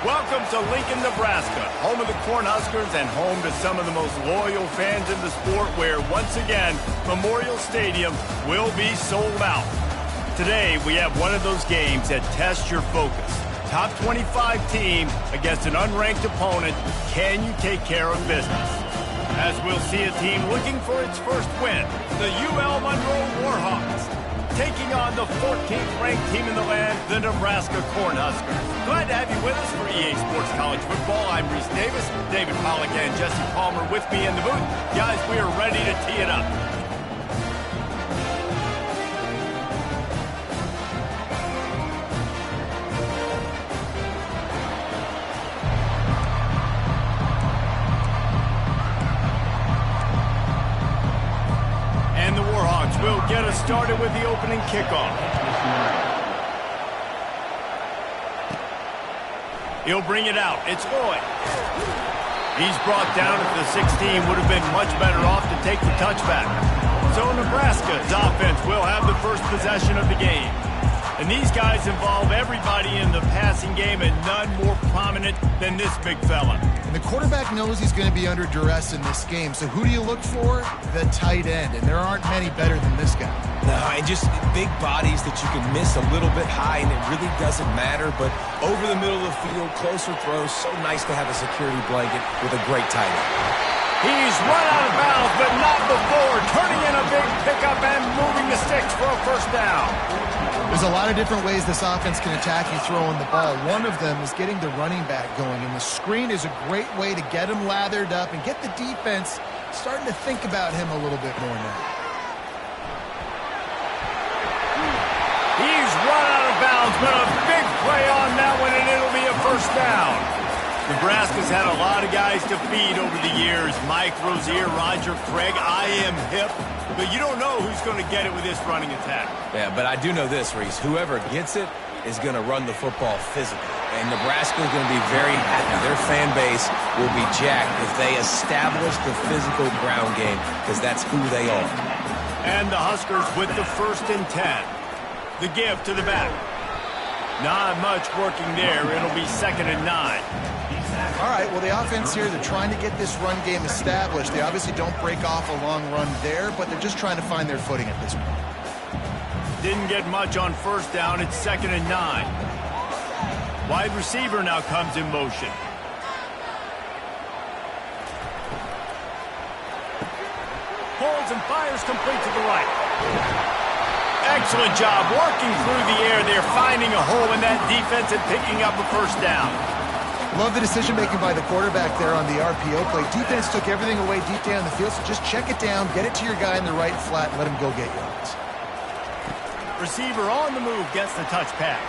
Welcome to Lincoln, Nebraska, home of the Cornhuskers and home to some of the most loyal fans in the sport where, once again, Memorial Stadium will be sold out. Today, we have one of those games that tests your focus. Top 25 team against an unranked opponent. Can you take care of business? As we'll see a team looking for its first win, the UL Monroe Warhawks, taking on the 14th ranked team in the land, the Nebraska Cornhuskers. Glad to have you with us for EA Sports College Football. I'm Reese Davis, David Pollack and Jesse Palmer with me in the booth. Guys, we are ready to tee it up. We'll get us started with the opening kickoff. He'll bring it out. It's Lloyd. He's brought down at the 16. Would have been much better off to take the touchback. So Nebraska's offense will have the first possession of the game. And these guys involve everybody in the passing game, and none more prominent than this big fella. And the quarterback knows he's going to be under duress in this game. So who do you look for? The tight end. And there aren't many better than this guy. No, and just big bodies that you can miss a little bit high, and it really doesn't matter. But over the middle of the field, closer throws, so nice to have a security blanket with a great tight end. He's run out of bounds, but not before. Turning in a big pickup and moving the sticks for a first down. There's a lot of different ways this offense can attack you throwing the ball. One of them is getting the running back going, and the screen is a great way to get him lathered up and get the defense starting to think about him a little bit more now. He's run out of bounds, but a big play on that one, and it'll be a first down. Nebraska's had a lot of guys to feed over the years. Mike Rozier, Roger Craig, I am hip. But you don't know who's going to get it with this running attack. Yeah, but I do know this, Reese. Whoever gets it is going to run the football physically. And Nebraska is going to be very happy. Their fan base will be jacked if they establish the physical ground game, because that's who they are. And the Huskers with the 1st and 10. The give to the back. Not much working there. It'll be 2nd and 9. All right, well, the offense here, they're trying to get this run game established. They obviously don't break off a long run there, but they're just trying to find their footing at this point. Didn't get much on 1st down. It's 2nd and 9. Wide receiver now comes in motion. Pulls and fires complete to the right. Excellent job working through the air there, finding a hole in that defense and picking up a first down. Love the decision-making by the quarterback there on the RPO play. Defense took everything away deep down the field, so just check it down, get it to your guy in the right flat, and let him go get yards. Receiver on the move gets the touch pass.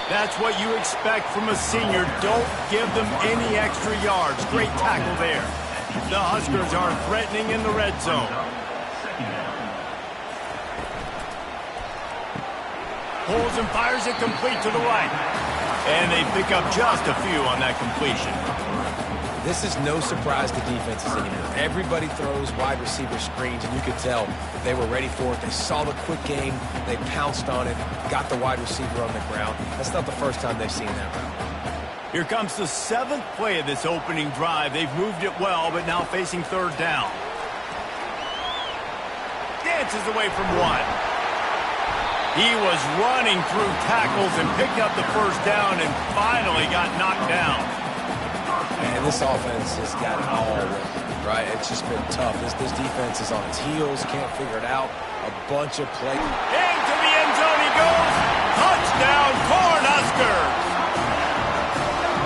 That's what you expect from a senior. Don't give them any extra yards. Great tackle there. The Huskers are threatening in the red zone. Pulls and fires it complete to the right. And they pick up just a few on that completion. This is no surprise to defenses anymore. Everybody throws wide receiver screens, and you could tell that they were ready for it. They saw the quick game. They pounced on it, got the wide receiver on the ground. That's not the first time they've seen that route. Here comes the 7th play of this opening drive. They've moved it well, but now facing 3rd down. Dances away from one. He was running through tackles and picked up the first down and finally got knocked down. And this offense has got it all right. It's just been tough. This defense is on its heels, can't figure it out. A bunch of plays. Into the end zone he goes. Touchdown, Cornhuskers.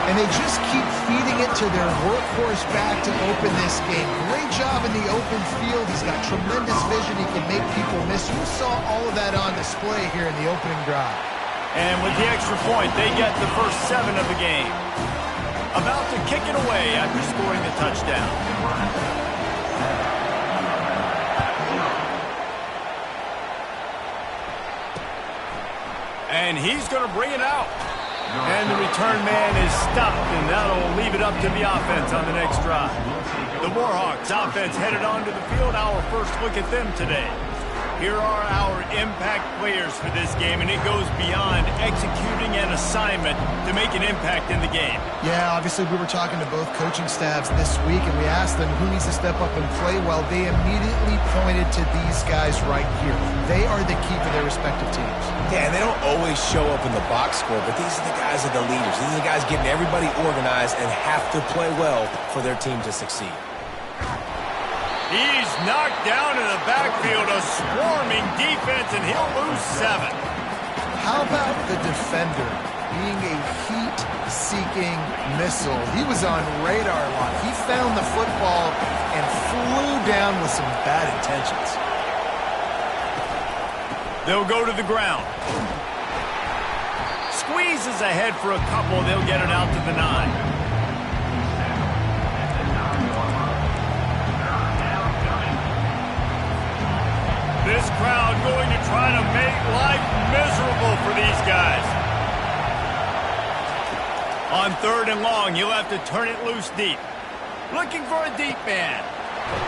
And they just keep feeding it to their workhorse back to open this game. Great job in the open field. He's got tremendous vision. He can make people miss. You saw all of that on display here in the opening drive. And with the extra point, they get the first 7 of the game. About to kick it away after scoring the touchdown. And he's going to bring it out. And the return man is stopped, and that'll leave it up to the offense on the next drive. The Warhawks offense headed onto the field. Our first look at them today. Here are our impact players for this game, and it goes beyond executing an assignment to make an impact in the game. Yeah, obviously we were talking to both coaching staffs this week, and we asked them who needs to step up and play well. They immediately pointed to these guys right here. They are the key for their respective teams. Yeah, and they don't always show up in the box score, but these are the guys that are the leaders. These are the guys getting everybody organized and have to play well for their team to succeed. He's knocked down in the backfield, a swarming defense, and he'll lose 7. How about the defender being a heat-seeking missile? He was on radar lock. He found the football and flew down with some bad intentions. They'll go to the ground. Squeezes ahead for a couple. They'll get it out to the 9. This crowd going to try to make life miserable for these guys. On 3rd and long, he'll have to turn it loose deep. Looking for a deep man.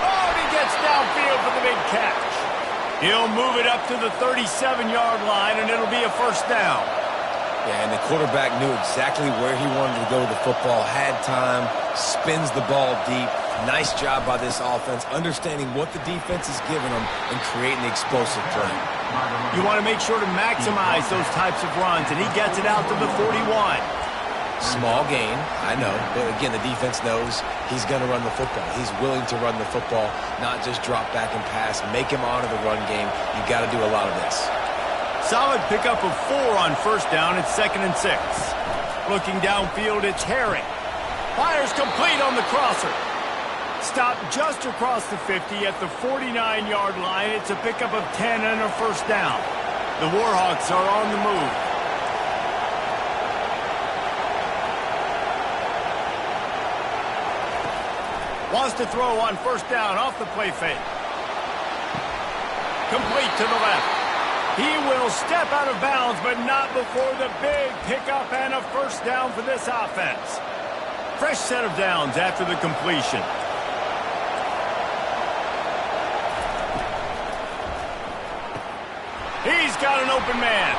Oh, and he gets downfield for the big catch. He'll move it up to the 37-yard line, and it'll be a 1st down. Yeah, and the quarterback knew exactly where he wanted to go with the football, had time, spins the ball deep. Nice job by this offense, understanding what the defense is giving them and creating the explosive play. You want to make sure to maximize those types of runs, and he gets it out to the 41. Small gain, I know, but again, the defense knows he's going to run the football. He's willing to run the football, not just drop back and pass, make him honor the run game. You got to do a lot of this. Solid pickup of 4 on 1st down. It's 2nd and 6. Looking downfield, it's Herring. Fires complete on the crosser. Stopped just across the 50 at the 49-yard line. It's a pickup of 10 and a 1st down. The Warhawks are on the move. Wants to throw on 1st down off the play fake. Complete to the left. He will step out of bounds, but not before the big pickup and a 1st down for this offense. Fresh set of downs after the completion. He's got an open man.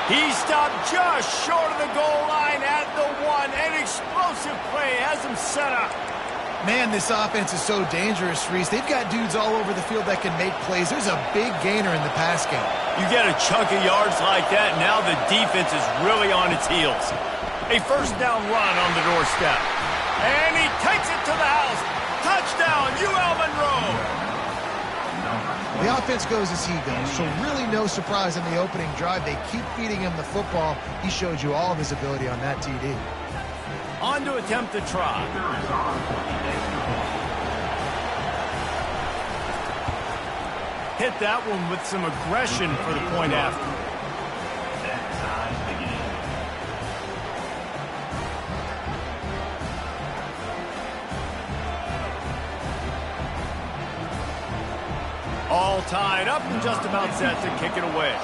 He stopped just short of the goal line at the 1. An explosive play has him set up. Man, this offense is so dangerous, Reese. They've got dudes all over the field that can make plays. There's a big gainer in the pass game. You get a chunk of yards like that, now the defense is really on its heels. A 1st down run on the doorstep. And he takes it to the house. Touchdown, UL Monroe. The offense goes as he goes, so really no surprise in the opening drive. They keep feeding him the football. He showed you all of his ability on that TD. On to attempt the try. Hit that one with some aggression for the point after. All tied up and just about set to kick it away.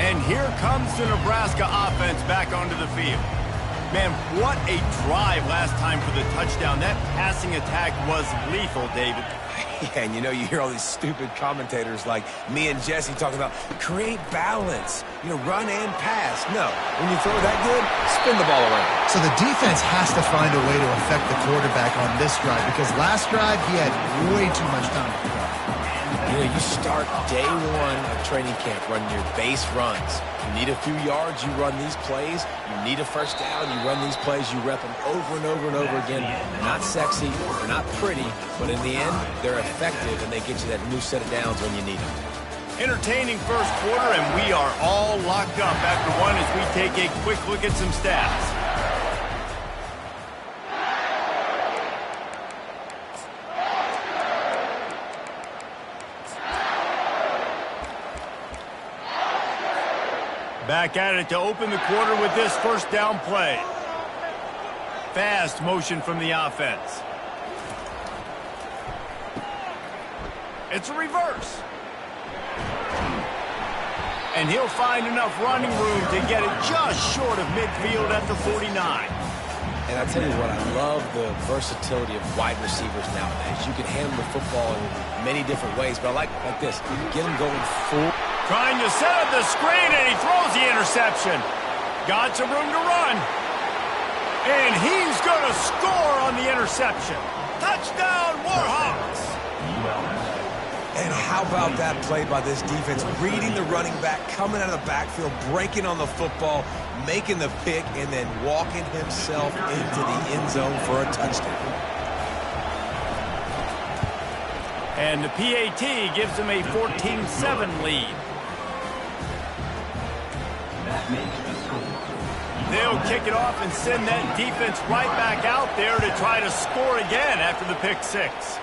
And here comes the Nebraska offense back onto the field. Man, what a drive last time for the touchdown. That passing attack was lethal, David. Yeah, and you know, you hear all these stupid commentators like me and Jesse talking about create balance, you know, run and pass. No, when you throw that good, spin the ball around. So the defense has to find a way to affect the quarterback on this drive because last drive he had way too much time. You know, you start day 1 of training camp running your base runs. You need a few yards, you run these plays. You need a 1st down, you run these plays. You rep them over and over and over again. They're not sexy, they're not pretty, but in the end, they're effective, and they get you that new set of downs when you need them. Entertaining 1st quarter, and we are all locked up after 1 as we take a quick look at some stats. Back at it to open the quarter with this 1st down play. Fast motion from the offense. It's a reverse. And he'll find enough running room to get it just short of midfield at the 49. And I tell you what, I love the versatility of wide receivers nowadays. You can handle the football in many different ways, but I like this. Get him going full. Trying to set up the screen, and he throws the interception. Got some room to run. And he's going to score on the interception. Touchdown, Warhawks! And how about that play by this defense? Reading the running back, coming out of the backfield, breaking on the football, making the pick, and then walking himself into the end zone for a touchdown. And the PAT gives them a 14-7 lead. They'll kick it off and send that defense right back out there to try to score again after the pick six.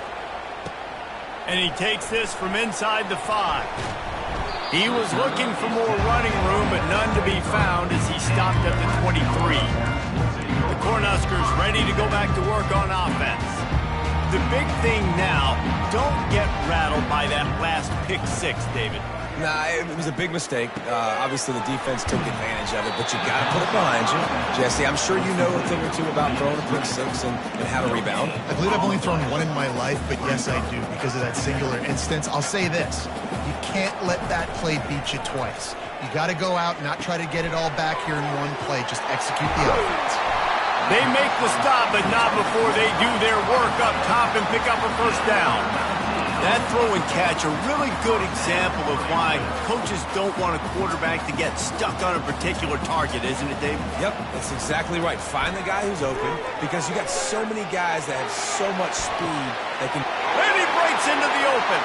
And he takes this from inside the 5. He was looking for more running room, but none to be found as he stopped at the 23. The Cornhuskers ready to go back to work on offense. The big thing now, don't get rattled by that last pick six, David. Nah, it was a big mistake. Obviously, the defense took advantage of it, but you got to put it behind you. Jesse, I'm sure you know a thing or two about throwing a pick six and how to rebound. I believe I've only thrown one in my life, but yes, I do because of that singular instance. I'll say this. You can't let that play beat you twice. You got to go out and not try to get it all back here in one play. Just execute the offense. They make the stop, but not before they do their work up top and pick up a first down. That throw and catch, a really good example of why coaches don't want a quarterback to get stuck on a particular target, isn't it, Dave? Yep, that's exactly right. Find the guy who's open because you got so many guys that have so much speed that can... And he breaks into the open.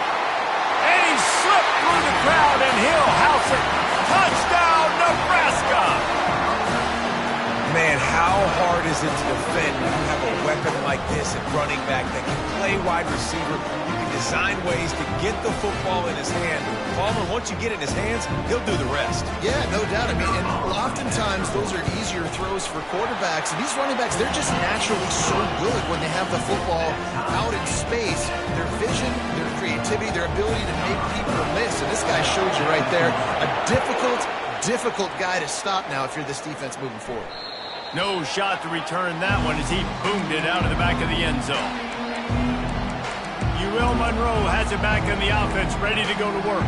And he slipped through the crowd, and he'll house it. Touchdown, Nebraska! Man, how hard is it to defend when you have a weapon like this at running back that can play wide receiver? You can design ways to get the football in his hand. Palmer, once you get it in his hands, he'll do the rest. Yeah, no doubt. I mean, and oftentimes those are easier throws for quarterbacks. And these running backs, they're just naturally so good when they have the football out in space. Their vision, their creativity, their ability to make people miss. And this guy showed you right there a difficult guy to stop now if you're this defense moving forward. No shot to return that one as he boomed it out of the back of the end zone. Will Monroe has it back in the offense, ready to go to work.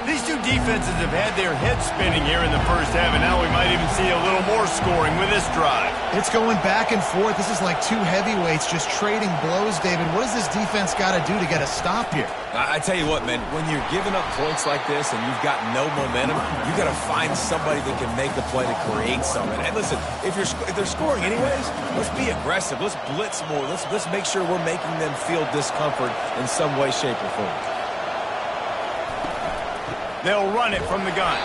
These two defenses have had their heads spinning here in the first half, and now we might even see a little more scoring with this drive. It's going back and forth. This is like two heavyweights just trading blows, David. What does this defense got to do to get a stop here? I tell you what, man, when you're giving up points like this and you've got no momentum, you got to find somebody that can make the play to create something. And listen, if they're scoring anyways, let's be aggressive. Let's blitz more. Let's make sure we're making them feel discomfort in some way, shape, or form. They'll run it from the gun.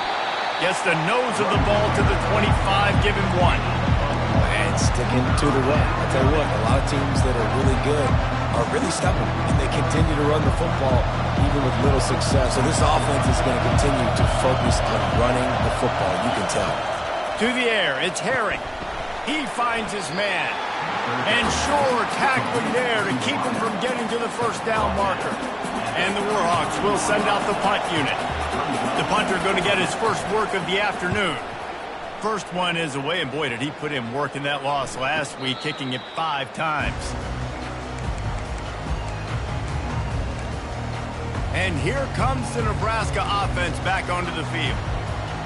Gets the nose of the ball to the 25, give him one. And sticking to the run. I tell you what, a lot of teams that are really good are really stubborn, and they continue to run the football even with little success. So this offense is going to continue to focus on running the football, you can tell. To the air, it's Herring. He finds his man. And Shore tackling there to keep him from getting to the first down marker. And the Warhawks will send out the punt unit. The punter going to get his first work of the afternoon. First one is away, and boy, did he put in work in that loss last week, kicking it 5 times. And here comes the Nebraska offense back onto the field.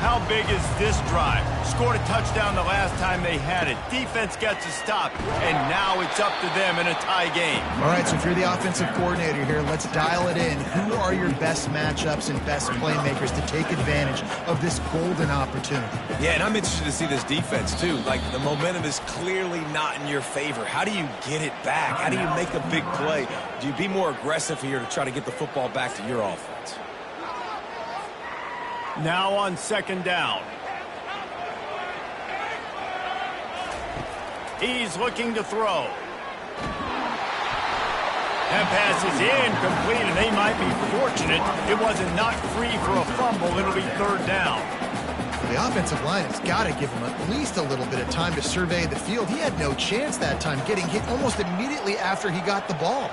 How big is this drive? Scored a touchdown the last time they had it. Defense gets a stop, and now it's up to them in a tie game. All right, so if you're the offensive coordinator here, let's dial it in. Who are your best matchups and best playmakers to take advantage of this golden opportunity? Yeah, and I'm interested to see this defense, too. Like, the momentum is clearly not in your favor. How do you get it back? How do you make a big play? Do you be more aggressive here to try to get the football back to your offense? Now on second down. He's looking to throw. That pass is incomplete, and they might be fortunate it wasn't knocked free for a fumble. It'll be third down. The offensive line has got to give him at least a little bit of time to survey the field. He had no chance that time, getting hit almost immediately after he got the ball.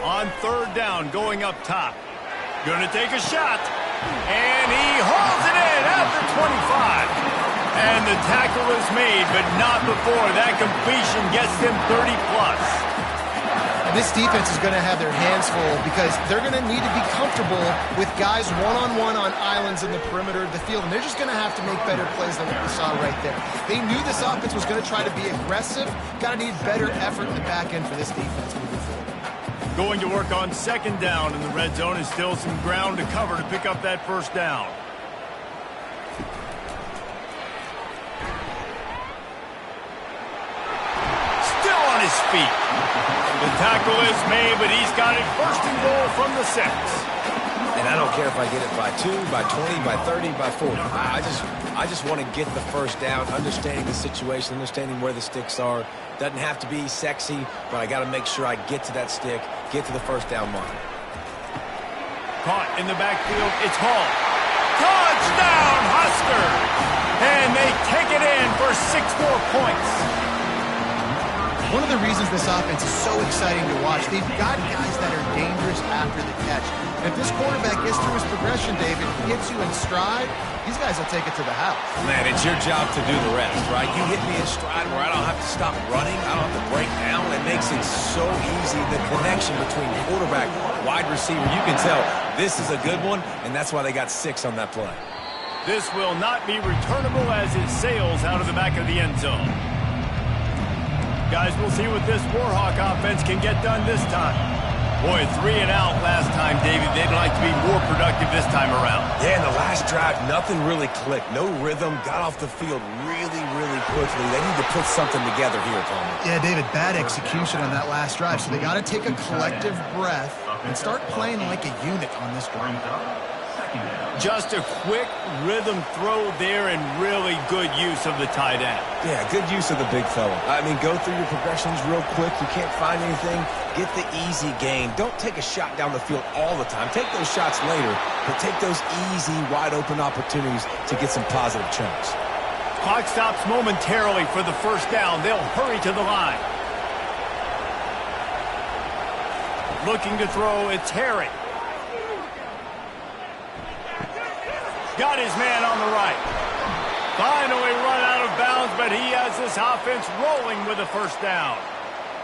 On third down, going up top. Gonna take a shot. And he hauls it in at the 25. And the tackle is made, but not before that completion gets them 30-plus. This defense is going to have their hands full because they're going to need to be comfortable with guys one-on-one on islands in the perimeter of the field, and they're just going to have to make better plays than what we saw right there. They knew this offense was going to try to be aggressive. Got to need better effort in the back end for this defense moving forward. Going to work on second down in the red zone is still some ground to cover to pick up that first down. Still on his feet. The tackle is made, but he's got it first and goal from the 6. And I don't care if I get it by 2, by 20, by 30, by 40. I just want to get the first down, understanding the situation, understanding where the sticks are. Doesn't have to be sexy, but I got to make sure I get to that stick, get to the first down line. Caught in the backfield, it's Hall. Touchdown, Huskers! And they take it in for 6 more points. One of the reasons this offense is so exciting to watch, they've got guys that are dangerous after the catch. And if this quarterback gets through his progression, David, gets you in stride, these guys will take it to the house. Man, it's your job to do the rest, right? You hit me in stride where I don't have to stop running. I don't have to break down. It makes it so easy. The connection between quarterback, wide receiver, you can tell this is a good one, and that's why they got 6 on that play. This will not be returnable as it sails out of the back of the end zone. Guys, we'll see what this Warhawk offense can get done this time. Boy, 3 and out last time, David. They'd like to be more productive this time around. Yeah, in the last drive, nothing really clicked. No rhythm. Got off the field really, really quickly. They need to put something together here, Palmer. Yeah, David, bad execution on that last drive. So they got to take a collective breath and start playing like a unit on this drive. Just a quick rhythm throw there and really good use of the tight end. Yeah, good use of the big fella. I mean, go through your progressions real quick. You can't find anything. Get the easy gain. Don't take a shot down the field all the time. Take those shots later, but take those easy, wide-open opportunities to get some positive chunks. Clock stops momentarily for the first down. They'll hurry to the line. Looking to throw, it's Harry. Got his man on the right. Finally run out of bounds, but he has this offense rolling with a first down.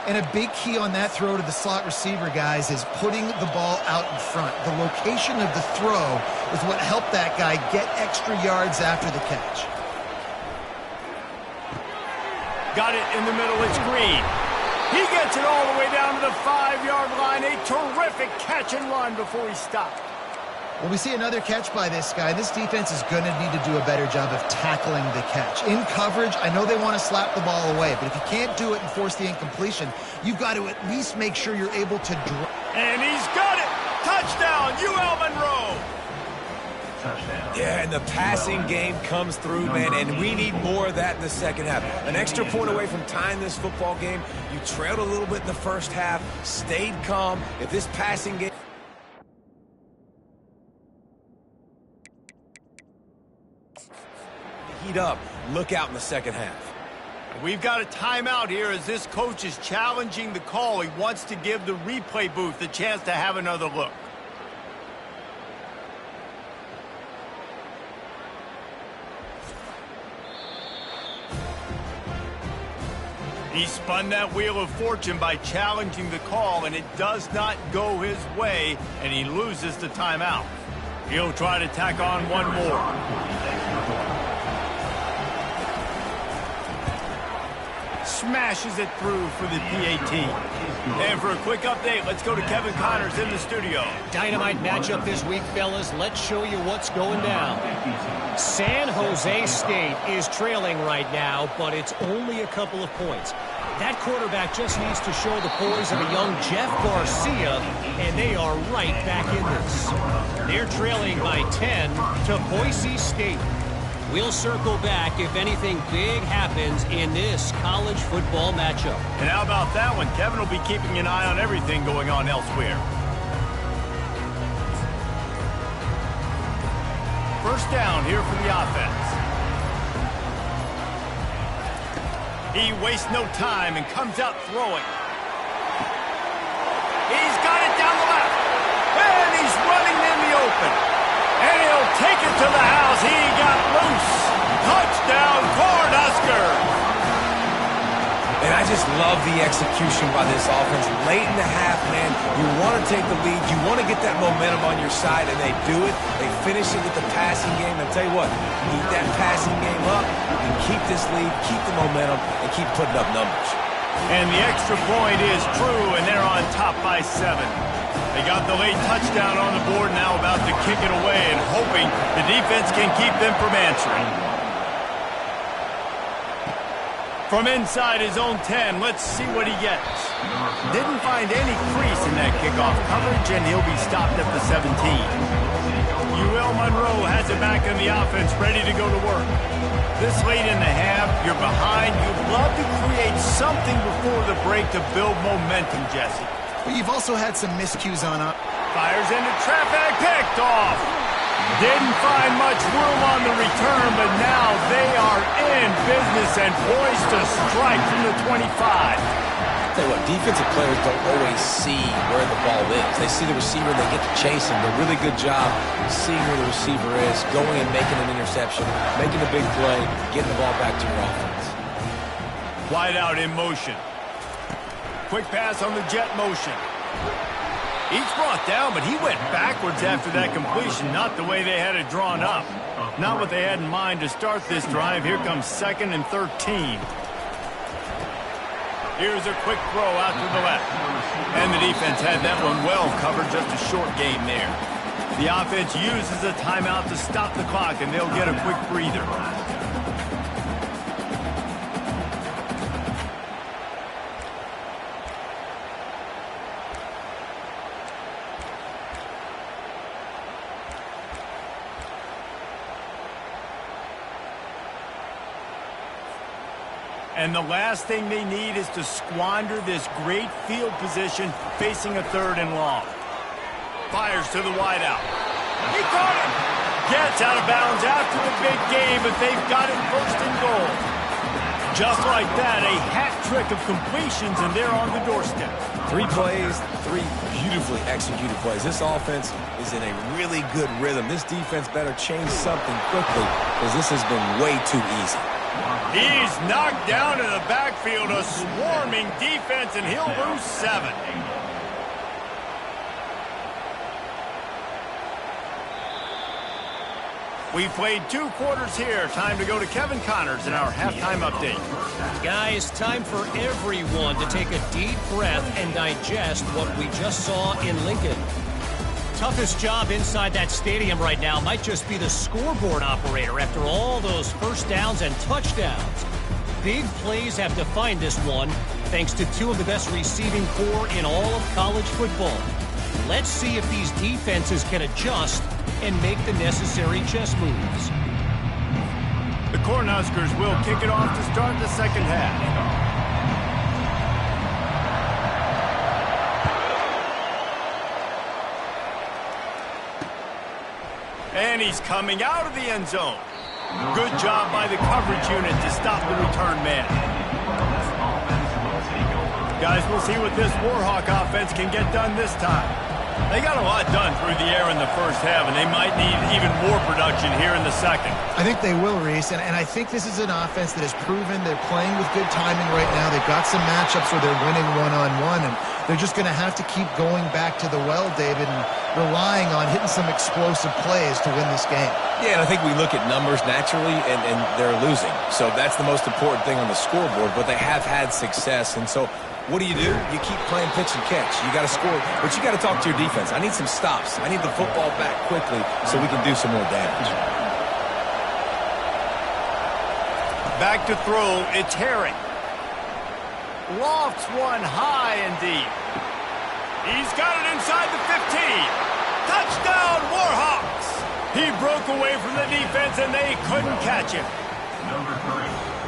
And a big key on that throw to the slot receiver, guys, is putting the ball out in front. The location of the throw is what helped that guy get extra yards after the catch. Got it in the middle, it's Green. He gets it all the way down to the 5-yard line. A terrific catch and run before he stopped. Well, we see another catch by this guy. This defense is going to need to do a better job of tackling the catch. In coverage, I know they want to slap the ball away, but if you can't do it and force the incompletion, you've got to at least make sure you're able to draw. And he's got it! Touchdown, UL Monroe! Touchdown. Yeah, and the passing game comes through, man, and we need more of that in the second half. An extra point away from tying this football game. You trailed a little bit in the first half, stayed calm. If this passing game... heat up, look out in the second half. We've got a timeout here as this coach is challenging the call. He wants to give the replay booth a chance to have another look. He spun that wheel of fortune by challenging the call, and it does not go his way, and he loses the timeout. He'll try to tack on one more. Smashes it through for the PAT. And for a quick update, let's go to Kevin Connors in the studio. Dynamite matchup this week, fellas. Let's show you what's going down. San Jose State is trailing right now, but it's only a couple of points. That quarterback just needs to show the poise of a young Jeff Garcia, and they are right back in this. They're trailing by 10 to Boise State. We'll circle back if anything big happens in this college football matchup. And how about that one? Kevin will be keeping an eye on everything going on elsewhere. First down here for the offense. He wastes no time and comes out throwing. He's got it take it to the house. He got loose. Touchdown, Cornhuskers. And I just love the execution by this offense. Late in the half, man, you want to take the lead. You want to get that momentum on your side, and they do it. They finish it with the passing game. And I'll tell you what, keep that passing game up. You can keep this lead, keep the momentum, and keep putting up numbers. And the extra point is true, and they're on top by 7. They got the late touchdown on the board, now about to kick it away and hoping the defense can keep them from answering. From inside his own 10, let's see what he gets. Didn't find any crease in that kickoff coverage, and he'll be stopped at the 17. UL Monroe has it back in the offense, ready to go to work. This late in the half, you're behind. You'd love to create something before the break to build momentum, Jesse. But you've also had some miscues on up. Fires into traffic, picked off. Didn't find much room on the return, but now they are in business and poised to strike from the 25. Tell you what, defensive players don't always see where the ball is. They see the receiver, they get to chase him. They're really good job seeing where the receiver is, going and making an interception, making a big play, getting the ball back to your offense. Wide out in motion. Quick pass on the jet motion. Each brought down, but he went backwards after that completion, not the way they had it drawn up. Not what they had in mind to start this drive. Here comes 2nd and 13. Here's a quick throw out to the left. And the defense had that one well covered, just a short game there. The offense uses a timeout to stop the clock, and they'll get a quick breather. And the last thing they need is to squander this great field position facing a 3rd and long. Fires to the wideout. He caught it. Gets out of bounds after the big game, but they've got it 1st and goal. Just like that, a hat trick of completions, and they're on the doorstep. 3 plays, 3 beautifully executed plays. This offense is in a really good rhythm. This defense better change something quickly because this has been way too easy. He's knocked down in the backfield, a swarming defense, and he'll lose 7. We played 2 quarters here. Time to go to Kevin Connors in our halftime update. Guys, time for everyone to take a deep breath and digest what we just saw in Lincoln. Toughest job inside that stadium right now might just be the scoreboard operator after all those first downs and touchdowns. Big plays have defined this one, thanks to 2 of the best receiving corps in all of college football. Let's see if these defenses can adjust and make the necessary chess moves. The Cornhuskers will kick it off to start the 2nd half. And he's coming out of the end zone. Good job by the coverage unit to stop the return man. Guys, we'll see what this Warhawk offense can get done this time. They got a lot done through the air in the 1st half, and they might need even more production here in the 2nd. I think they will, Reese, and I think this is an offense that has proven they're playing with good timing right now. They've got some matchups where they're winning one-on-one, and they're just going to have to keep going back to the well, David, and relying on hitting some explosive plays to win this game. Yeah, and I think we look at numbers naturally, and they're losing. So that's the most important thing on the scoreboard, but they have had success, and so what do? You keep playing pitch and catch. You got to score, but you got to talk to your defense. I need some stops. I need the football back quickly so we can do some more damage. Back to throw, it's Herring. Lofts one high and deep. He's got it inside the 15. Touchdown, Warhawks! He broke away from the defense, and they couldn't catch him.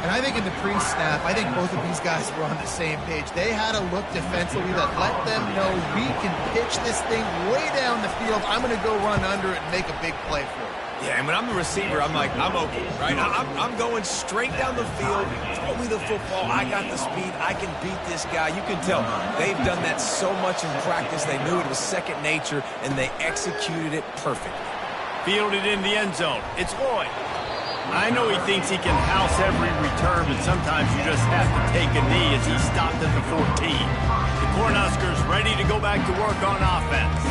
And I think in the pre-snap, I think both of these guys were on the same page. They had a look defensively that let them know we can pitch this thing way down the field. I'm going to go run under it and make a big play for it. Yeah, and when I'm the receiver, I'm like, I'm open, right? I'm going straight down the field. Throw me the football. I got the speed. I can beat this guy. You can tell they've done that so much in practice. They knew it was second nature, and they executed it perfectly. Fielded in the end zone. It's Lloyd. I know he thinks he can house every return, but sometimes you just have to take a knee as he stopped at the 14. The Cornhuskers ready to go back to work on offense.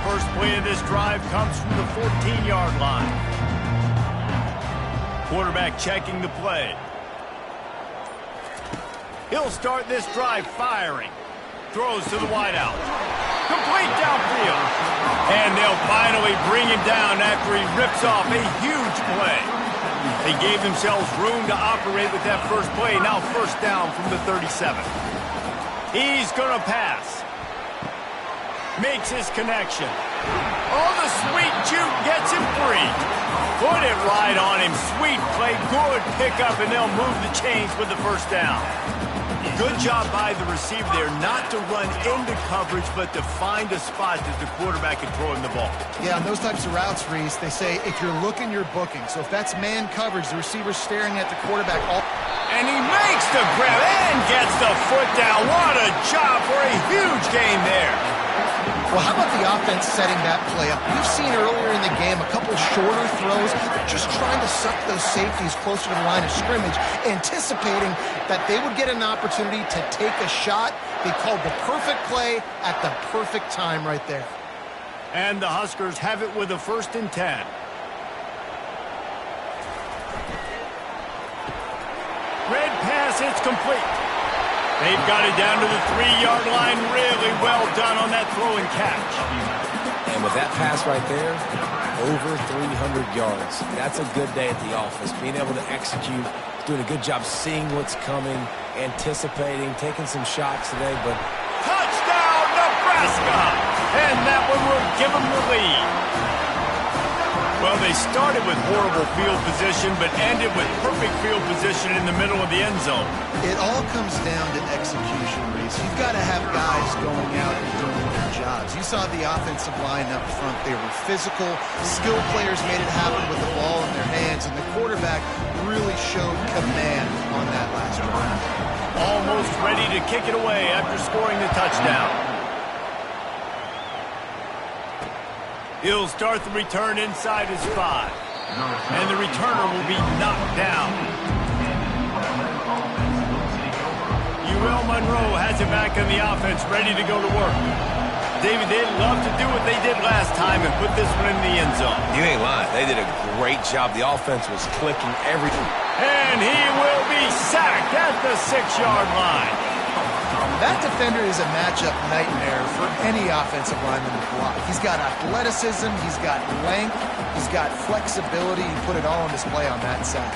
First play of this drive comes from the 14-yard line. Quarterback checking the play. He'll start this drive firing. Throws to the wideout. Complete downfield. And they'll finally bring him down after he rips off a huge play. They gave themselves room to operate with that first play. Now first down from the 37. He's going to pass. Makes his connection. Oh, the sweet juke gets him free. Put it right on him. Sweet play. Good pickup, and they'll move the chains with the first down. Good job by the receiver there not to run into coverage, but to find a spot that the quarterback can throw him the ball. Yeah, on those types of routes, Reese, they say if you're looking, you're booking. So if that's man coverage, the receiver's staring at the quarterback. And he makes the grab and gets the foot down. What a job for a huge gain there. Well, how about the offense setting that play up? We've seen earlier in the game a couple shorter throws, just trying to suck those safeties closer to the line of scrimmage, anticipating that they would get an opportunity to take a shot. They called the perfect play at the perfect time right there. And the Huskers have it with a 1st and 10. Red pass, it's complete. They've got it down to the 3-yard line. Really well done on that throw and catch. And with that pass right there, over 300 yards. That's a good day at the office. Being able to execute, doing a good job seeing what's coming, anticipating, taking some shots today. But touchdown, Nebraska! And that one will give them the lead. Well, they started with horrible field position, but ended with perfect field position in the middle of the end zone. It all comes down to execution, Reese. You've got to have guys going out and doing their jobs. You saw the offensive line up front. They were physical. Skilled players made it happen with the ball in their hands, and the quarterback really showed command on that last drive. Almost ready to kick it away after scoring the touchdown. He'll start the return inside his 5. And the returner will be knocked down. UL Monroe has it back on the offense, ready to go to work. David, they'd love to do what they did last time and put this one in the end zone. You ain't lying. They did a great job. The offense was clicking everything. And he will be sacked at the 6-yard line. That defender is a matchup nightmare for any offensive lineman to block. He's got athleticism, he's got length, he's got flexibility. He put it all on display on that sack.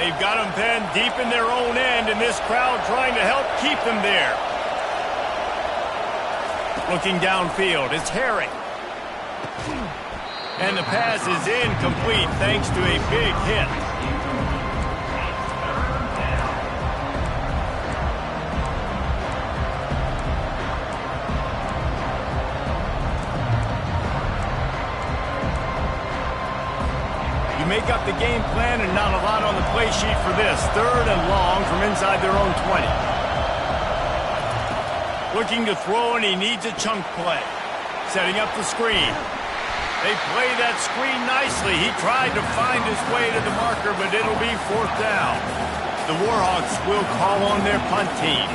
They've got them pinned deep in their own end, and this crowd trying to help keep them there. Looking downfield, it's Herring. And the pass is incomplete thanks to a big hit. Make up the game plan and not a lot on the play sheet for this. 3rd and long from inside their own 20. Looking to throw, and he needs a chunk play. Setting up the screen. They play that screen nicely. He tried to find his way to the marker, but it'll be 4th down. The Warhawks will call on their punt team.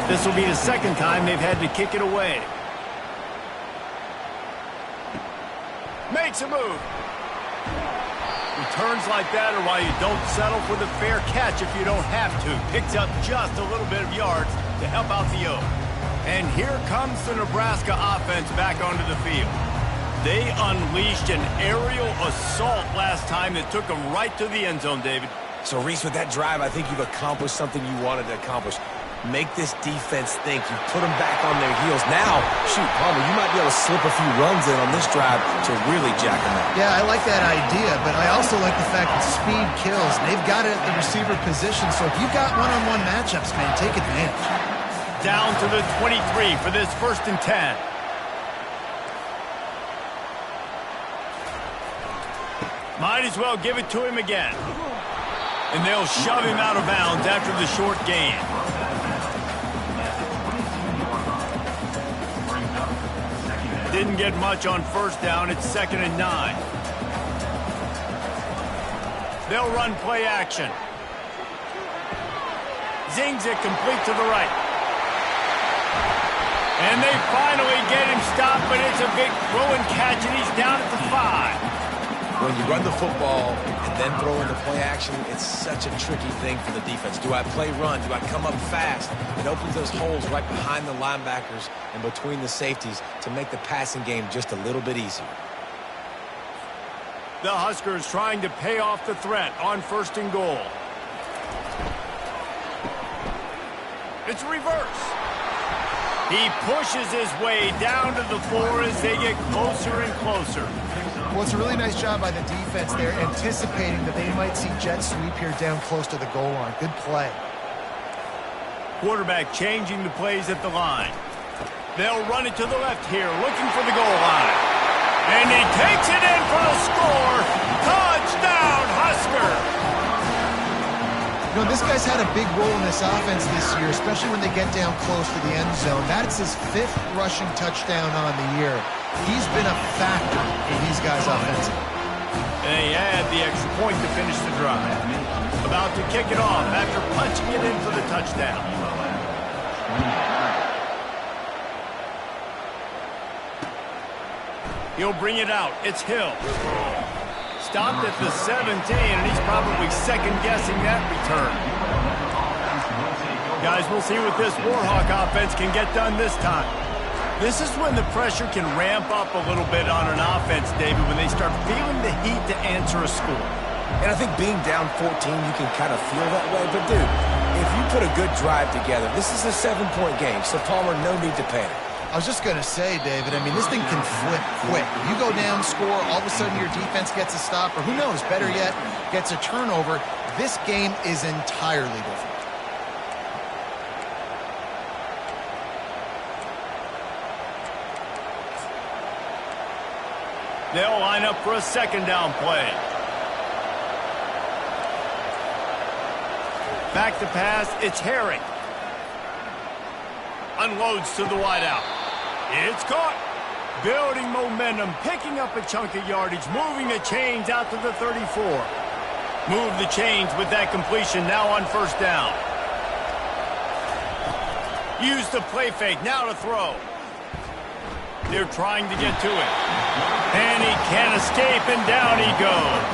This will be the 2nd time they've had to kick it away. Makes a move. Returns like that are why you don't settle for the fair catch if you don't have to. Picks up just a little bit of yards to help out the O. And here comes the Nebraska offense back onto the field. They unleashed an aerial assault last time that took them right to the end zone, David. So, Reese, with that drive, I think you've accomplished something you wanted to accomplish. Make this defense think. You put them back on their heels. Now, shoot, Palmer, you might be able to slip a few runs in on this drive to really jack them up. Yeah, I like that idea, but I also like the fact that speed kills. They've got it at the receiver position, so if you've got one-on-one matchups, man, take advantage. Down to the 23 for this 1st and 10. Might as well give it to him again. And they'll shove him out of bounds after the short gain. Didn't get much on first down. It's 2nd and 9. They'll run play action. Zings it complete to the right. And they finally get him stopped, but it's a big throw and catch, and he's down at the 5. When you run the football and then throw in the play action, it's such a tricky thing for the defense. Do I play run? Do I come up fast? It opens those holes right behind the linebackers and between the safeties to make the passing game just a little bit easier. The Huskers trying to pay off the threat on 1st and goal. It's reverse. He pushes his way down to the floor as they get closer and closer. Well, it's a really nice job by the defense there, anticipating that they might see jet sweep here down close to the goal line. Good play. Quarterback changing the plays at the line. They'll run it to the left here, looking for the goal line. And he takes it in for the score. Touchdown, Husker! You know, this guy's had a big role in this offense this year, especially when they get down close to the end zone. That's his 5th rushing touchdown on the year. He's been a factor in these guys' offense. And they add the extra point to finish the drive. About to kick it off after punching it in for the touchdown. He'll bring it out. It's Hill. Stopped at the 17, and he's probably second-guessing that return. Guys, we'll see what this Warhawk offense can get done this time. This is when the pressure can ramp up a little bit on an offense, David, when they start feeling the heat to answer a score. And I think being down 14, you can kind of feel that way. But, dude, if you put a good drive together, this is a 7-point game, so Palmer, no need to panic. I was just going to say, David, I mean, this thing can flip quick. You go down, score, all of a sudden your defense gets a stop, or who knows, better yet, gets a turnover. This game is entirely different. They'll line up for a 2nd down play. Back to pass, it's Herring. Unloads to the wideout. It's caught. Building momentum, picking up a chunk of yardage, moving the chains out to the 34. Move the chains with that completion now on 1st down. Use the play fake, now to throw. They're trying to get to it. And he can't escape, and down he goes.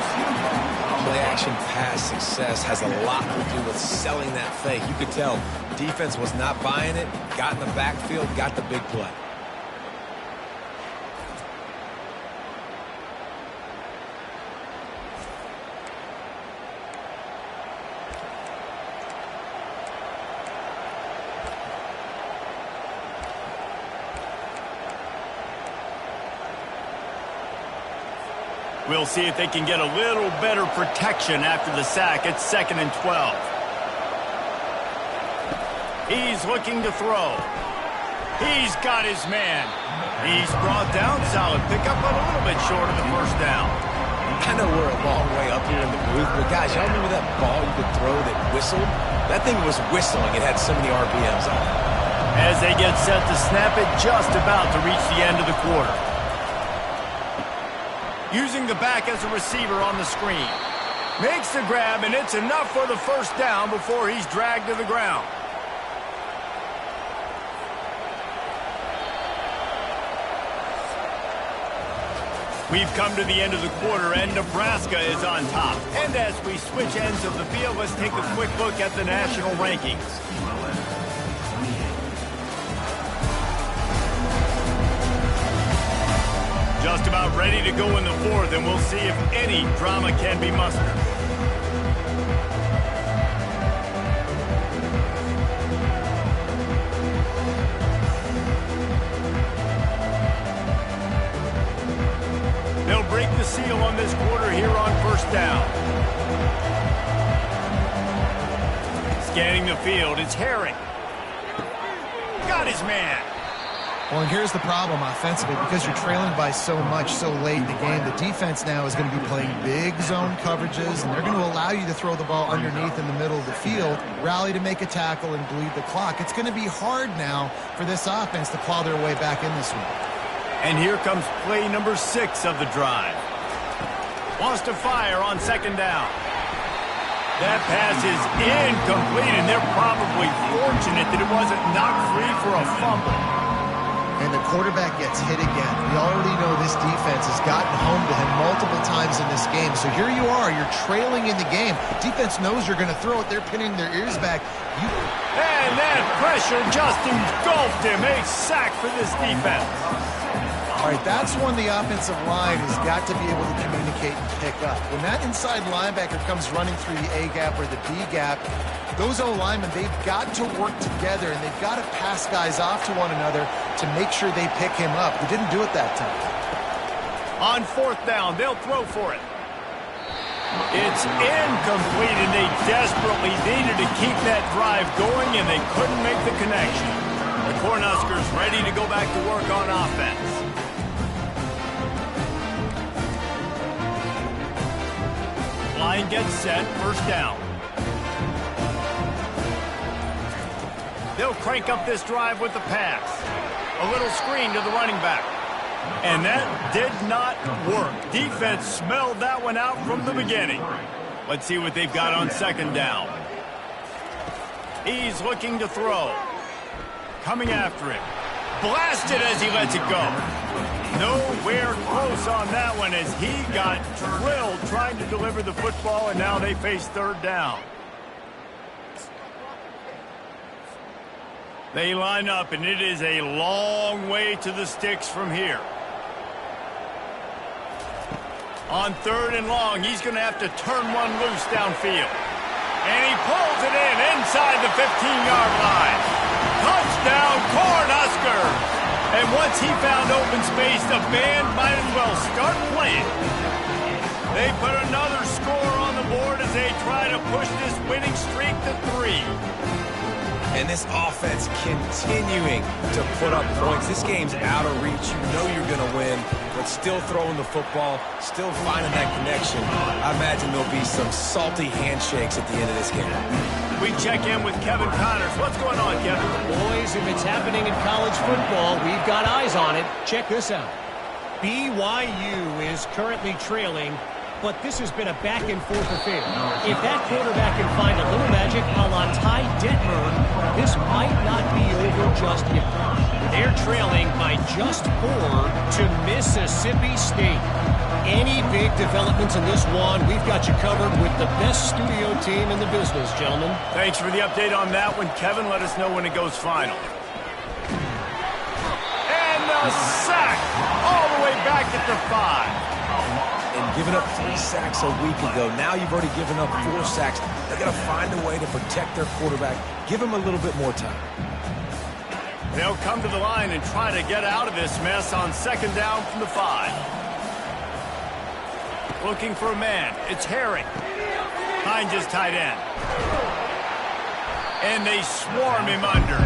Play-action pass success has a lot to do with selling that fake. You could tell defense was not buying it, got in the backfield, got the big play. We'll see if they can get a little better protection after the sack. It's 2nd and 12. He's looking to throw. He's got his man. He's brought down. Solid pickup, but a little bit short of the 1st down. I know we're a long way up here in the booth, but guys, y'all remember that ball you could throw that whistled? That thing was whistling. It had so many RPMs on it. As they get set to snap it, just about to reach the end of the quarter. Using the back as a receiver on the screen. Makes the grab, and it's enough for the 1st down before he's dragged to the ground. We've come to the end of the quarter, and Nebraska is on top. And as we switch ends of the field, let's take a quick look at the national rankings. Just about ready to go in the 4th, and we'll see if any drama can be mustered. They'll break the seal on this quarter here on 1st down. Scanning the field, it's Herring. Got his man. Well, and here's the problem offensively. Because you're trailing by so much so late in the game, the defense now is going to be playing big zone coverages, and they're going to allow you to throw the ball underneath in the middle of the field, rally to make a tackle, and bleed the clock. It's going to be hard now for this offense to claw their way back in this one. And here comes play number 6 of the drive. Wants to fire on second down. That pass is incomplete, and they're probably fortunate that it wasn't knocked free for a fumble. And the quarterback gets hit again. We already know this defense has gotten home to him multiple times in this game. So here you are, you're trailing in the game. Defense knows you're going to throw it. They're pinning their ears back. And that pressure just engulfed him. A sack for this defense. All right, that's when the offensive line has got to be able to communicate and pick up. When that inside linebacker comes running through the A gap or the B gap, those O-linemen, they've got to work together, and they've got to pass guys off to one another to make sure they pick him up. They didn't do it that time. On fourth down, they'll throw for it. It's incomplete, and they desperately needed to keep that drive going, and they couldn't make the connection. The Cornhuskers ready to go back to work on offense. Line gets set, first down. They'll crank up this drive with the pass. A little screen to the running back. And that did not work. Defense smelled that one out from the beginning. Let's see what they've got on second down. He's looking to throw. Coming after him. Blasted as he lets it go. Nowhere close on that one as he got drilled trying to deliver the football, and now they face third down. They line up, and it is a long way to the sticks from here. On third and long, he's going to have to turn one loose downfield. And he pulls it in inside the 15-yard line. Touchdown, Cornhuskers! And once he found open space, the band might as well start playing. They put another score on the board as they try to push this winning streak to 3. And this offense continuing to put up points. This game's out of reach. You know you're going to win, but still throwing the football, still finding that connection. I imagine there'll be some salty handshakes at the end of this game. We check in with Kevin Connors. What's going on, Kevin? Boys, if it's happening in college football, we've got eyes on it. Check this out. BYU is currently trailing, but this has been a back-and-forth affair. If that quarterback can find a little magic a la Ty Detmer, this might not be over just yet. They're trailing by just 4 to Mississippi State. Any big developments in this one, we've got you covered with the best studio team in the business, gentlemen. Thanks for the update on that one, Kevin. Let us know when it goes final. And a sack all the way back at the 5. And giving up 3 sacks a week ago. Now you've already given up 4 sacks. They've got to find a way to protect their quarterback. Give him a little bit more time. They'll come to the line and try to get out of this mess on second down from the 5. Looking for a man. It's Herring. Behind his tight end. And they swarm him under.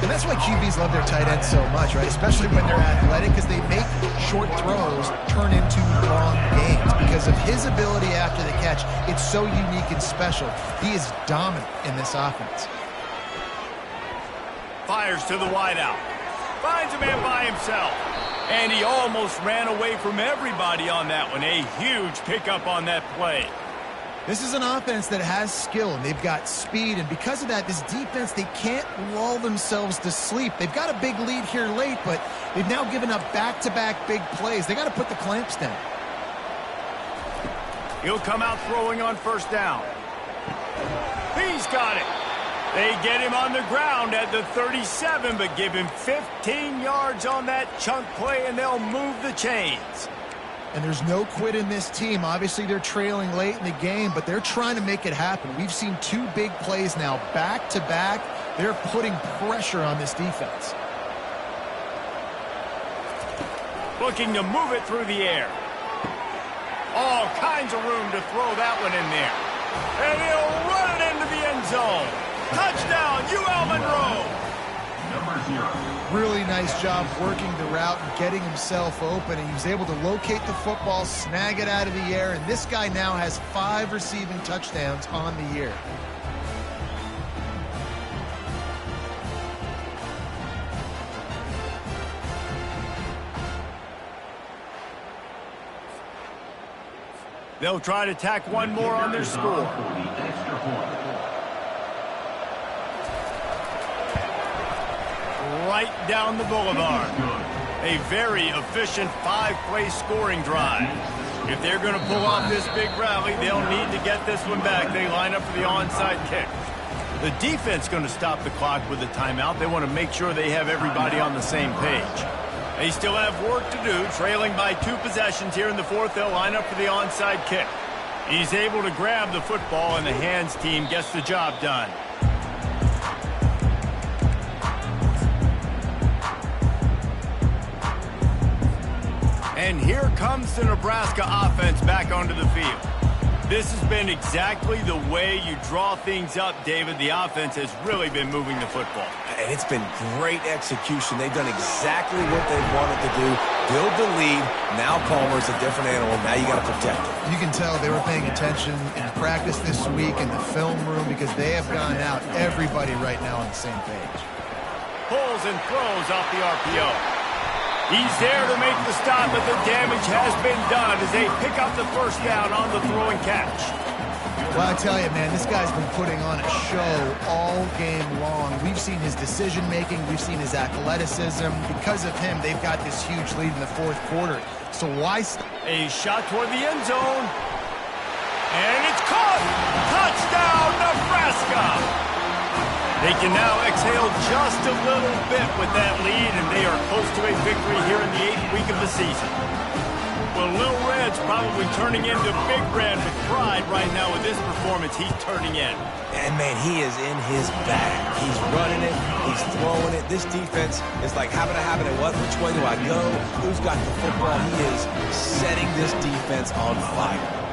And that's why QBs love their tight ends so much, right? Especially when they're athletic, because they make short throws turn into long games. Because of his ability after the catch, it's so unique and special. He is dominant in this offense. Fires to the wideout. Finds a man by himself. And he almost ran away from everybody on that one. A huge pickup on that play. This is an offense that has skill, and they've got speed, and because of that, this defense, they can't lull themselves to sleep. They've got a big lead here late, but they've now given up back-to-back big plays. They got to put the clamps down. He'll come out throwing on first down. He's got it. They get him on the ground at the 37, but give him 15 yards on that chunk play, and they'll move the chains. And there's no quit in this team. Obviously, they're trailing late in the game, but they're trying to make it happen. We've seen 2 big plays now, back-to-back. They're putting pressure on this defense. Looking to move it through the air. All kinds of room to throw that one in there. And he'll run it into the end zone. Touchdown, UL Monroe. Really nice job working the route and getting himself open. And he was able to locate the football, snag it out of the air, and this guy now has 5 receiving touchdowns on the year. They'll try to tack one more on their score. Right down the boulevard. A very efficient 5-play scoring drive. If they're going to pull off this big rally, they'll need to get this one back. They line up for the onside kick. The defense going to stop the clock with a timeout. They want to make sure they have everybody on the same page. They still have work to do, trailing by 2 possessions here in the fourth. They'll line up for the onside kick. He's able to grab the football, and the hands team gets the job done. And here comes the Nebraska offense back onto the field. This has been exactly the way you draw things up, David. The offense has really been moving the football. And it's been great execution. They've done exactly what they wanted to do. Build the lead. Now Palmer's a different animal. Now you got to protect it. You can tell they were paying attention in practice this week in the film room because they have gone out everybody right now on the same page. Pulls and throws off the RPO. He's there to make the stop, but the damage has been done as they pick up the first down on the throw and catch. Well, I tell you, man, this guy's been putting on a show all game long. We've seen his decision-making. We've seen his athleticism. Because of him, they've got this huge lead in the fourth quarter. So why... A shot toward the end zone. And it's caught! Touchdown, Nebraska! They can now exhale just a little bit with that lead, and they are close to a victory here in the 8th week of the season. Well, Little Red's probably turning into Big Red with pride right now with this performance he's turning in. And, man, he is in his bag. He's running it. He's throwing it. This defense is like having a habit of what? Which way do I go? Who's got the football? He is setting this defense on fire.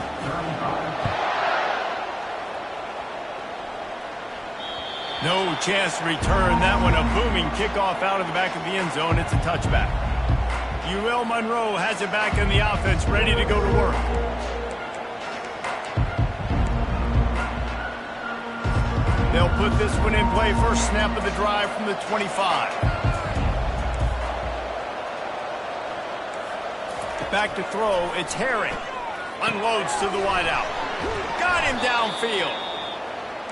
No chance to return that one. A booming kickoff out of the back of the end zone. It's a touchback. UL Monroe has it back in the offense, ready to go to work. They'll put this one in play. First snap of the drive from the 25. Back to throw. It's Herring. Unloads to the wideout. Got him downfield.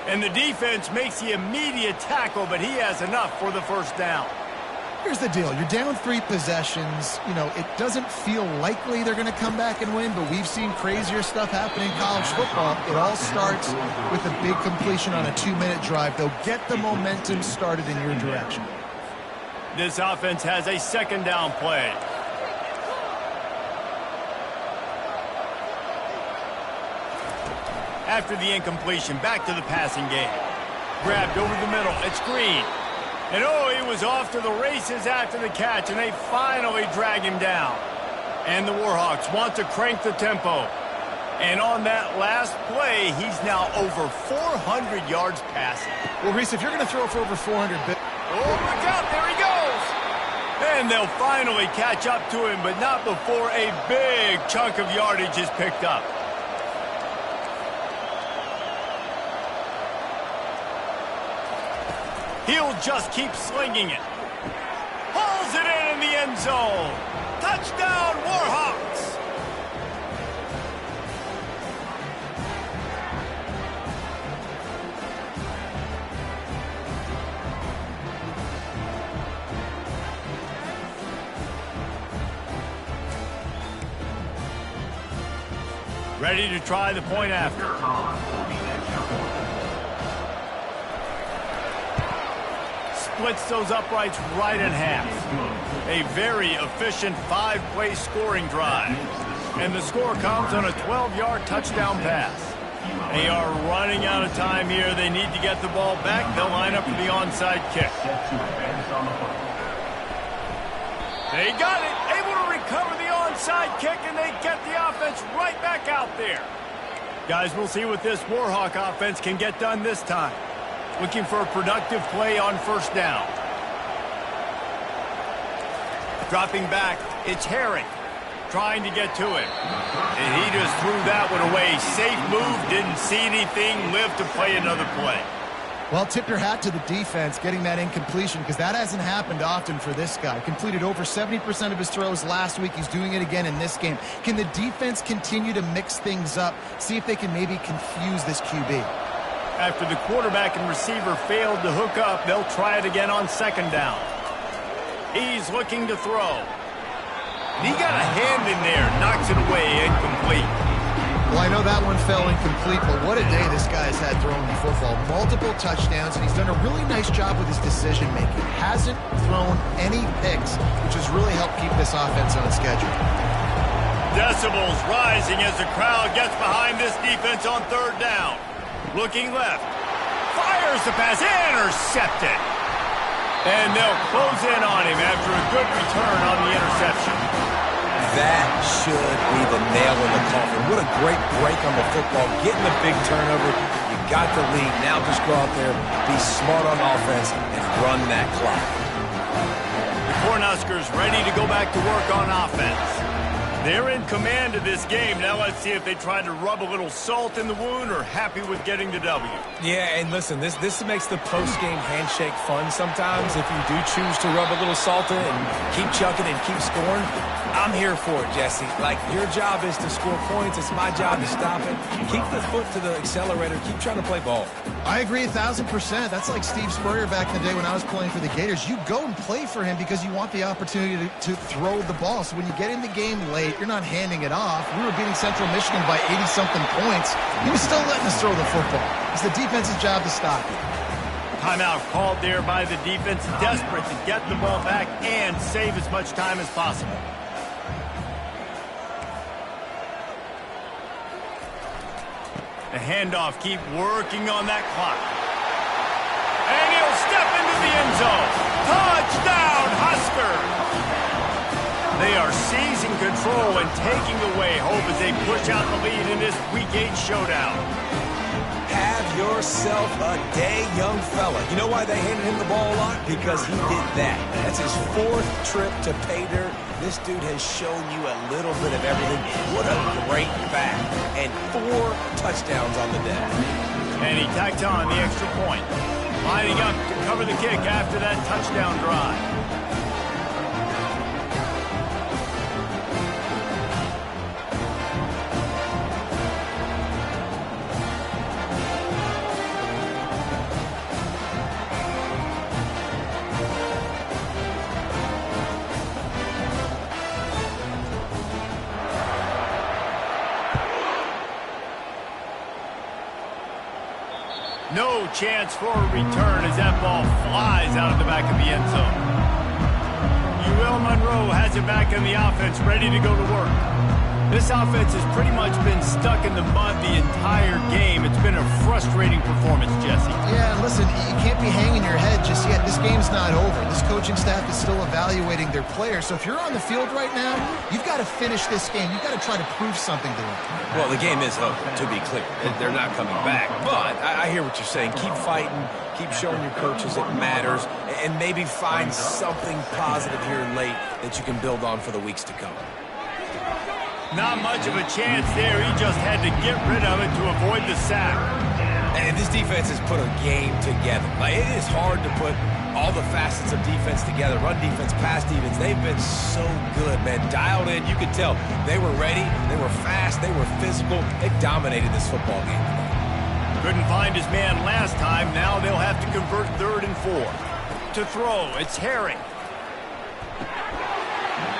And the defense makes the immediate tackle, but he has enough for the first down. Here's the deal. You're down 3 possessions. You know, it doesn't feel likely they're going to come back and win, but we've seen crazier stuff happen in college football. It all starts with a big completion on a 2-minute drive. They'll get the momentum started in your direction. This offense has a second down play. After the incompletion, back to the passing game. Grabbed over the middle. It's Green. And oh, he was off to the races after the catch, and they finally drag him down. And the Warhawks want to crank the tempo. And on that last play, he's now over 400 yards passing. Well, Reese, if you're going to throw for over 400... Oh, look out, there he goes! And they'll finally catch up to him, but not before a big chunk of yardage is picked up. He'll just keep slinging it. Hauls it in the end zone. Touchdown, Warhawks! Ready to try the point after. Splits those uprights right in half. A very efficient 5-play scoring drive. And the score comes on a 12-yard touchdown pass. They are running out of time here. They need to get the ball back. They'll line up for the onside kick. They got it. Able to recover the onside kick, and they get the offense right back out there. Guys, we'll see what this Warhawk offense can get done this time. Looking for a productive play on first down. Dropping back, it's Herring. Trying to get to him. And he just threw that one away. Safe move, didn't see anything, lived to play another play. Well, tip your hat to the defense getting that incompletion because that hasn't happened often for this guy. Completed over 70% of his throws last week. He's doing it again in this game. Can the defense continue to mix things up? See if they can maybe confuse this QB. After the quarterback and receiver failed to hook up, they'll try it again on second down. He's looking to throw. And he got a hand in there, knocks it away, incomplete. Well, I know that one fell incomplete, but what a day this guy's had throwing the football. Multiple touchdowns, and he's done a really nice job with his decision-making. Hasn't thrown any picks, which has really helped keep this offense on schedule. Decibels rising as the crowd gets behind this defense on third down. Looking left. Fires the pass. Intercepted. And they'll close in on him after a good return on the interception. That should be the nail in the coffin. What a great break on the football. Getting a big turnover. You got the lead. Now just go out there, be smart on offense, and run that clock. The Cornhuskers ready to go back to work on offense. They're in command of this game. Now let's see if they try to rub a little salt in the wound or happy with getting the W. Yeah, and listen, this makes the post-game handshake fun sometimes. If you do choose to rub a little salt in and keep chucking and keep scoring, I'm here for it, Jesse. Like, your job is to score points. It's my job to stop it. Keep the foot to the accelerator. Keep trying to play ball. I agree 1,000%. That's like Steve Spurrier back in the day when I was playing for the Gators. You go and play for him because you want the opportunity to throw the ball. So when you get in the game late, you're not handing it off. We were beating Central Michigan by 80-something points. He was still letting us throw the football. It's the defense's job to stop you. Timeout called there by the defense, desperate to get the ball back and save as much time as possible. The handoff, keep working on that clock. And he'll step into the end zone. Touchdown, Huskers! They are seizing control and taking away hope as they push out the lead in this Week 8 showdown. Have yourself a day, young fella. You know why they handed him the ball a lot? Because he did that. That's his 4th trip to pay dirt. This dude has shown you a little bit of everything. What a great back. And 4 touchdowns on the day. And he tacked on the extra point. Lining up to cover the kick after that touchdown drive. No chance for a return as that ball flies out of the back of the end zone. UL Monroe has it back in the offense, ready to go to work. This offense has pretty much been stuck in the mud the entire game. It's been a frustrating performance, Jesse. Yeah, and listen, you can't be hanging your head just yet. This game's not over. This coaching staff is still evaluating their players. So if you're on the field right now, you've got to finish this game. You've got to try to prove something to them. Well, the game is over, to be clear. They're not coming back. But I hear what you're saying. Keep fighting. Keep showing your coaches it matters. And maybe find something positive here late that you can build on for the weeks to come. Not much of a chance there. He just had to get rid of it to avoid the sack. And this defense has put a game together. Like, it is hard to put all the facets of defense together. Run defense, pass defense. They've been so good, man. Dialed in. You could tell they were ready. They were fast. They were physical. They dominated this football game today. Couldn't find his man last time. Now they'll have to convert 3rd and 4. To throw, it's Herring.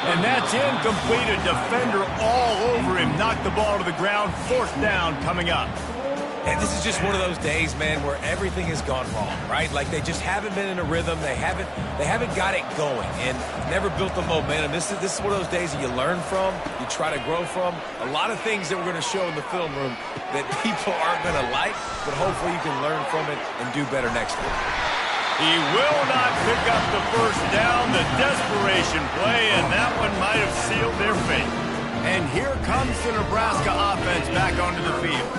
And that's incomplete. A defender all over him. Knocked the ball to the ground. 4th down coming up. And this is just one of those days, man, where everything has gone wrong, right? Like, they just haven't been in a rhythm. They haven't got it going and never built the momentum. This is one of those days that you learn from, you try to grow from. A lot of things that we're going to show in the film room that people aren't going to like, but hopefully you can learn from it and do better next time. He will not pick up the 1st down. The desperation play, and that one might have sealed their fate. And here comes the Nebraska offense back onto the field.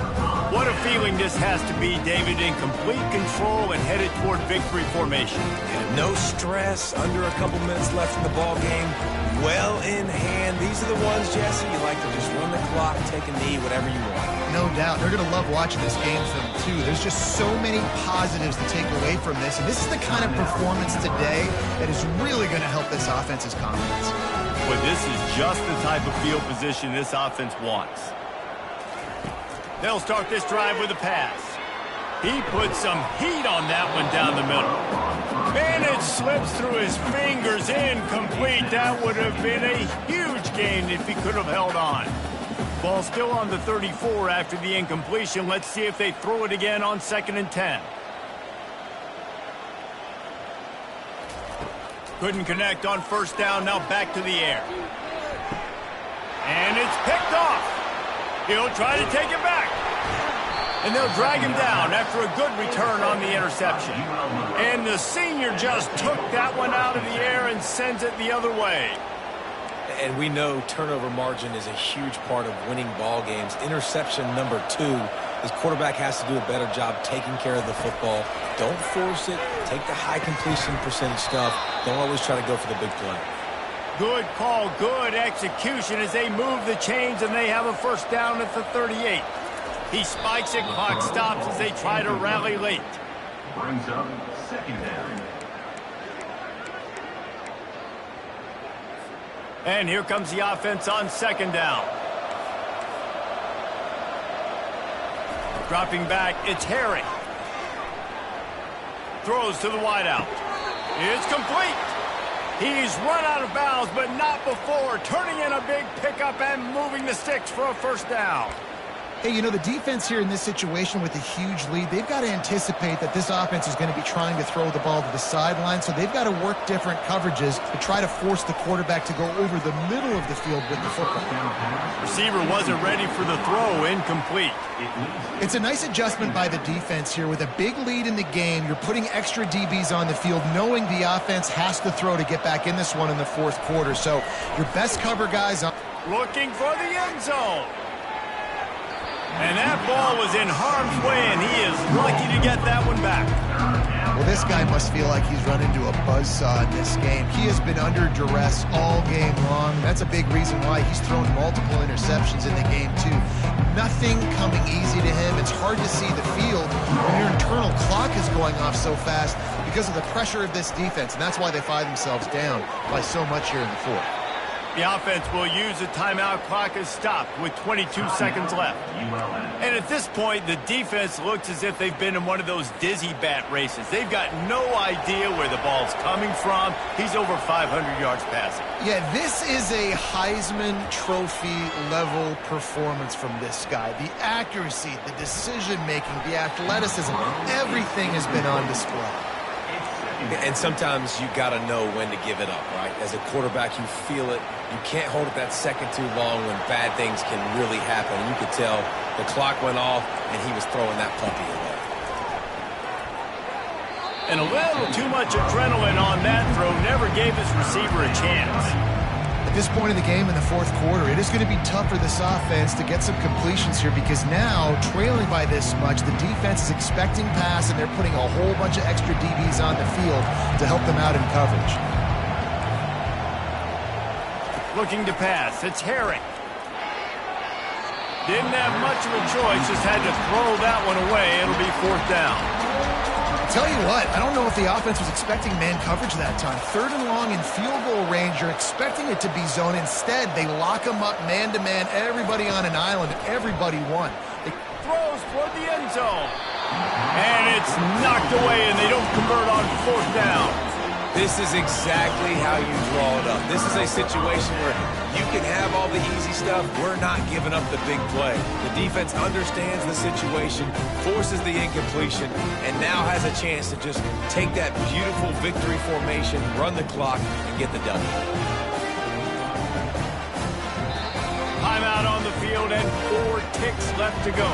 What a feeling this has to be, David, in complete control and headed toward victory formation. And no stress, under a couple minutes left in the ball game, well in hand. These are the ones, Jesse, you like to just run the clock, take a knee, whatever you want. No doubt. They're going to love watching this game film, too. There's just so many positives to take away from this, and this is the kind of performance today that is really going to help this offense's confidence. But this is just the type of field position this offense wants. They'll start this drive with a pass. He put some heat on that one down the middle. And it slips through his fingers, incomplete. That would have been a huge gain if he could have held on. Ball still on the 34 after the incompletion. Let's see if they throw it again on 2nd and 10. Couldn't connect on 1st down. Now back to the air. And it's picked off. He'll try to take it back. And they'll drag him down after a good return on the interception. And the senior just took that one out of the air and sends it the other way. And we know turnover margin is a huge part of winning ball games. Interception number 2. His quarterback has to do a better job taking care of the football. Don't force it. Take the high completion percentage stuff. Don't always try to go for the big play. Good call, good execution as they move the chains and they have a 1st down at the 38. He spikes it, clock stops as they try to rally late. Brings up 2nd down. And here comes the offense on 2nd down. Dropping back, it's Harry. Throws to the wideout. It's complete. He's run out of bounds, but not before. Turning in a big pickup and moving the sticks for a 1st down. Hey, you know, the defense here in this situation with a huge lead, they've got to anticipate that this offense is going to be trying to throw the ball to the sideline, so they've got to work different coverages to try to force the quarterback to go over the middle of the field with the football. Receiver wasn't ready for the throw, incomplete. It's a nice adjustment by the defense here. With a big lead in the game, you're putting extra DBs on the field, knowing the offense has to throw to get back in this one in the 4th quarter. So your best cover guys on. Looking for the end zone. And that ball was in harm's way, and he is lucky to get that one back. Well, this guy must feel like he's run into a buzzsaw in this game. He has been under duress all game long. That's a big reason why he's thrown multiple interceptions in the game, too. Nothing coming easy to him. It's hard to see the field when your internal clock is going off so fast because of the pressure of this defense, and that's why they find themselves down by so much here in the 4th. The offense will use the timeout. Clock is stopped with 22 seconds left. And at this point, the defense looks as if they've been in one of those dizzy bat races. They've got no idea where the ball's coming from. He's over 500 yards passing. Yeah, this is a Heisman Trophy level performance from this guy. The accuracy, the decision-making, the athleticism, everything has been on display. And sometimes you got to know when to give it up, right? As a quarterback, you feel it. You can't hold it that second too long when bad things can really happen. And you could tell the clock went off, and he was throwing that puppy away. And a little too much adrenaline on that throw never gave his receiver a chance. At this point in the game in the 4th quarter, it is going to be tough for this offense to get some completions here because now, trailing by this much, the defense is expecting pass, and they're putting a whole bunch of extra DBs on the field to help them out in coverage. Looking to pass, it's Harry. Didn't have much of a choice, just had to throw that one away. It'll be 4th down. Tell you what, I don't know if the offense was expecting man coverage that time. 3rd and long in field goal range, you're expecting it to be zone. Instead, they lock them up man-to-man, everybody on an island, everybody won. Throws toward the end zone. And it's knocked away, and they don't convert on 4th down. This is exactly how you draw it up. This is a situation where you can have all the easy stuff. We're not giving up the big play. The defense understands the situation, forces the incompletion, and now has a chance to just take that beautiful victory formation, run the clock, and get the W. Timeout on the field and 4 ticks left to go.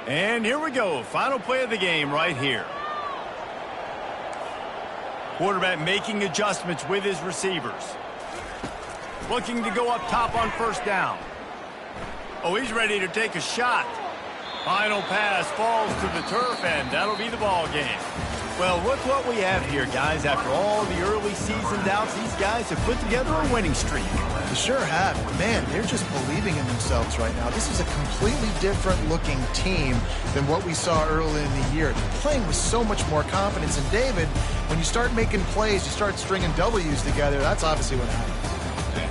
And here we go. Final play of the game right here. Quarterback making adjustments with his receivers. Looking to go up top on first down. Oh, he's ready to take a shot. Final pass falls to the turf, and that'll be the ball game. Well, look what we have here, guys. After all the early season doubts, these guys have put together a winning streak. They sure have. Man, they're just believing in themselves right now. This is a completely different-looking team than what we saw early in the year. They're playing with so much more confidence. And, David, when you start making plays, you start stringing W's together, that's obviously what happens.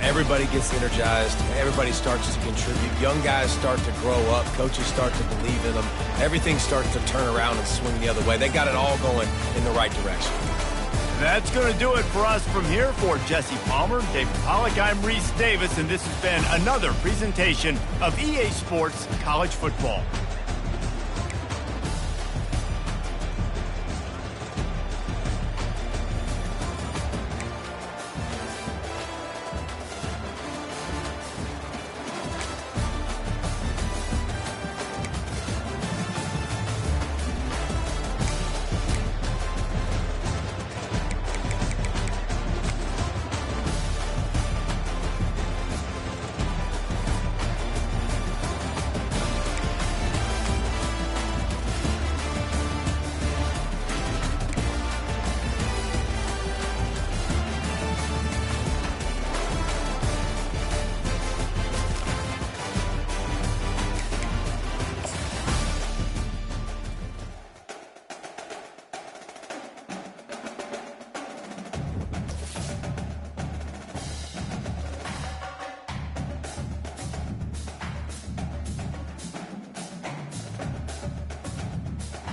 Everybody gets energized. Everybody starts to contribute. Young guys start to grow up. Coaches start to believe in them. Everything starts to turn around and swing the other way. They got it all going in the right direction. That's going to do it for us from here. For Jesse Palmer, David Pollack, I'm Reese Davis, and this has been another presentation of EA Sports College Football.